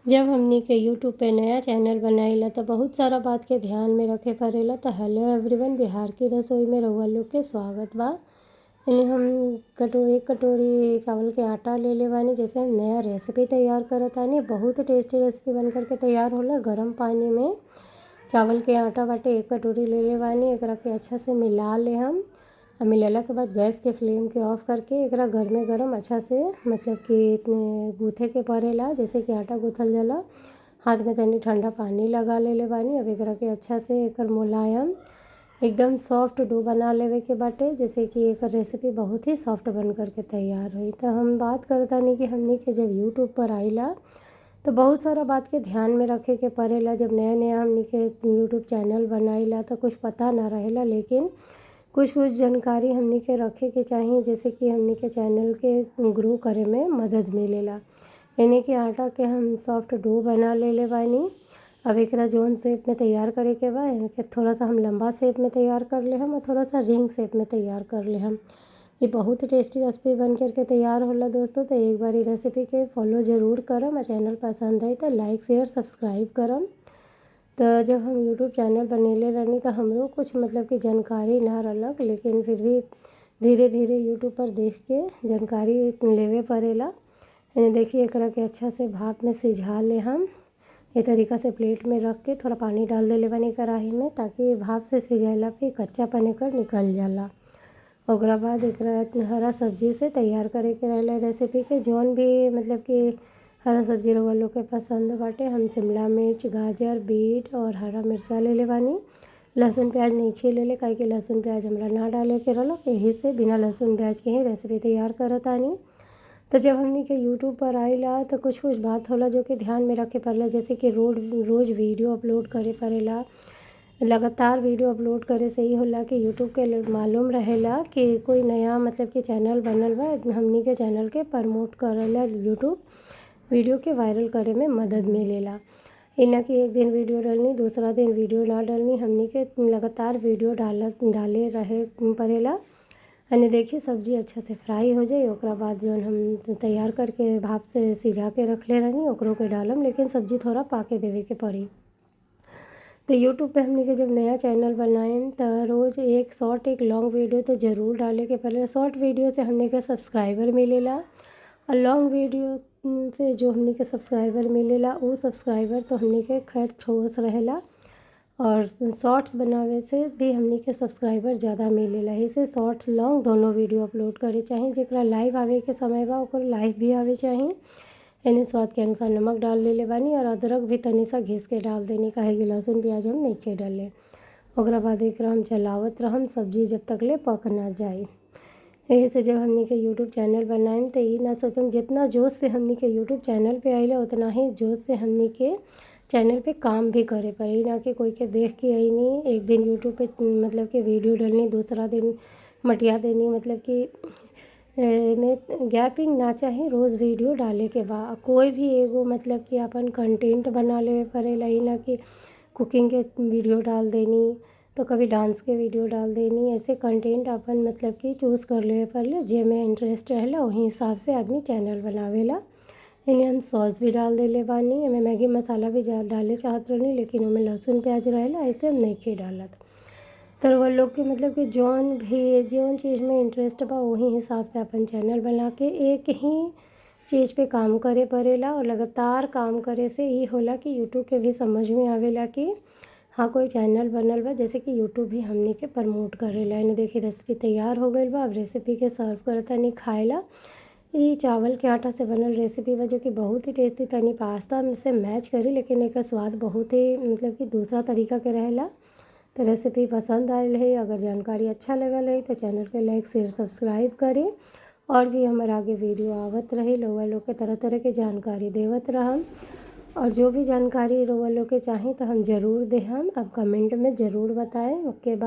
जब हमनी के यूट्यूब पे नया चैनल बनाईला त बहुत सारा बात के ध्यान में रखे पड़ेला। त हेलो एवरीवन, बिहार की रसोई में रउआ लोग के स्वागत बा। यानी हम एक कटोरी चावल के आटा ले ले बानी। जैसे हम नया रेसिपी तैयार करतानी, बहुत टेस्टी रेसिपी बन करके तैयार होला। गर्म पानी में चावल के आटा बाटे 1 कटोरी ले ले बानी। एकरा के अच्छा से मिला ले हम। मिलाला के बाद गैस के फ्लेम के ऑफ करके एकरा गरमे गरम अच्छा से मतलब कि गूँथे के पड़ेला। जैसे कि आटा गूँथल जाला, हाथ में तनी ठंडा पानी लगा ले बानी। अब एकरा के अच्छा से एकर मुलायम एकदम सॉफ्ट डो बना लेवे के बाटे। जैसे कि एकर रेसिपी बहुत ही सॉफ्ट बन करके तैयार हुई। तो हम बात करतानी कि हमनी के जब यूट्यूब पर आइला तो बहुत सारा बात के ध्यान में रखे के पड़ेला। जब नया नया हमनी के यूट्यूब चैनल बनाईला तो कुछ पता ना रहेला, लेकिन कुछ जानकारी हमनी के रखे के चाहिए। जैसे कि हमनी के चैनल के ग्रो करे में मदद मिलेला। यानी कि आटा के हम सॉफ्ट डो बना ले बानी। अब एकरा जौन शेप में तैयार करे के बा, इनके थोड़ा सा हम लंबा शेप में तैयार कर ले हम और थोड़ा सा रिंग शेप में तैयार कर ले हम। ये बहुत टेस्टी रेसिपी बन करके तैयार होला दोस्तों। तो एक बार रेसिपी के फॉलो ज़रूर करम और चैनल पसंद आई तो लाइक शेयर सब्सक्राइब करम। तो जब हम यूट्यूब चैनल बनेले रहनी तो हमरो कुछ मतलब कि जानकारी ना रहलक, लेकिन फिर भी धीरे धीरे यूट्यूब पर देख के जानकारी लेवे पड़ेला। यानी देखिए एकरा के अच्छा से भाप में सिझा ले हम। ये तरीका से प्लेट में रख के थोड़ा पानी डाल देले बानी कढ़ाई में, ताकि भाप से सिझाइला पे कच्चापन एकर निकल जाला। ओकरा बाद एकरा हरा सब्जी से तैयार करे के रहेला रेसिपी के। जौन भी मतलब कि हरा सब्जी रउआ लोग के पसंद बाटे। हम शिमला मिर्च, गाजर, बीट और हरा मिर्चा ले ले बानी। लहसुन प्याज नहीं ले ले, काहे कि लहसुन प्याज हमरा ना डाले के रहलक। यही से बिना लहसुन प्याज के ही रेसिपी तैयार करतानी। तो जब हमनी के यूट्यूब पर आइला तो कुछ बात होला जो कि ध्यान में रखे पड़ेला। जैसे कि रोज़ वीडियो अपलोड करे पड़ेला। लगातार वीडियो अपलोड करे से ही होला कि यूट्यूब के मालूम रहेला कि कोई नया मतलब कि चैनल बनल बा। हमनी के चैनल के प्रमोट करेला यूट्यूब, वीडियो के वायरल करे में मदद मिलेला। इना कि एक दिन वीडियो डालनी, दूसरा दिन वीडियो ना डालनी, हमनी के लगातार वीडियो डाले रहे पड़ेला। यानी देखिए सब्जी अच्छा से फ्राई हो जाए, ओकरा बाद जौन हम तैयार करके भाप से सिझा के रख ले रहनी ओकरों के डालम, लेकिन सब्जी थोड़ा पाके देवे के पड़ी। तो यूट्यूब पे हमनी के जब नया चैनल बनाएम तो रोज़ एक शॉर्ट एक लॉन्ग वीडियो तो ज़रूर डाले के पड़ेला। शॉर्ट वीडियो से हमनी के सब्सक्राइबर मिलेला और लॉन्ग वीडियो से जो हमनी के सब्सक्राइबर मिलेला वो सब्सक्राइबर तो हमनी के खैर ठोस रहेला। और शॉर्ट्स बनावे से भी हमनी के सब्सक्राइबर ज़्यादा मिलेला। इसे शॉर्ट्स लॉन्ग दोनों वीडियो अपलोड करे चाहिए। जेकरा लाइव आवे के समय बा ओकर लाइव भी आवे चाहिए। यानी स्वाद के अनुसार नमक डाल ले बानी और अदरक भी तनी सा घिस के डाल देनी, काहे कि लहसुन प्याज हम नहीं डाले। ओकरा बाद एकरा हम चलावत रहम सब्जी जब तक ले पक ना जाए। यही से जब हमनी के यूट्यूब चैनल बनाएम तो ये ना सोचम जितना जोश से हमनी के यूट्यूब चैनल पे आइला उतना ही जोश से हमनी के चैनल पे काम भी करे पड़ी। ना कि कोई के देख के आईनी एक दिन यूट्यूब पे मतलब कि वीडियो डालनी, दूसरा दिन मटिया देनी। मतलब कि में गैपिंग ना चाहे, रोज़ वीडियो डाले के बा। कोई भी एगो मतलब कि अपन कंटेंट बना ले पड़ेला। ही ना कि कुकिंग के वीडियो डाल देनी तो कभी डांस के वीडियो डाल देनी। ऐसे कंटेंट अपन मतलब कि चूज़ कर ले पड़े जे में इंटरेस्ट रहेला, वही हिसाब से आदमी चैनल बनावेला। इन्हें हम सॉस भी डाल देले बानी। हमें मैगी मसाला भी डाले चाहत रहनी, लेकिन उनमें लहसुन प्याज रहेला, ऐसे हम नहीं डालत। तो वो लोग के मतलब कि जौन चीज़ में इंटरेस्ट बा वही हिसाब से अपन चैनल बना के एक ही चीज़ पे काम करे पड़ेला। और लगातार काम करे से ये होला कि यूट्यूब के भी समझ में आवेला कि हाँ कोई चैनल बनल बा। जैसे कि यूट्यूब भी हमनी के प्रमोट करेला। यानी देखिए रेसिपी तैयार हो गई बा। अब रेसिपी के सर्व करता नहीं खाएला। ये चावल के आटा से बनल रेसिपी बा जो कि बहुत ही टेस्टी तनी पास्ता में से मैच करी, लेकिन एक स्वाद बहुत ही मतलब कि दूसरा तरीका के रहेला। तो रेसिपी पसंद आयल है, अगर जानकारी अच्छा लगल है तो चैनल के लाइक शेयर सब्सक्राइब करें। और भी हमारे आगे वीडियो आवत रहे, रउआ लोग के तरह तरह के जानकारी देवत रहम। और जो भी जानकारी रउआ लोग के चाही तो हम ज़रूर देहम। अब कमेंट में ज़रूर बताएं। ओके बाय।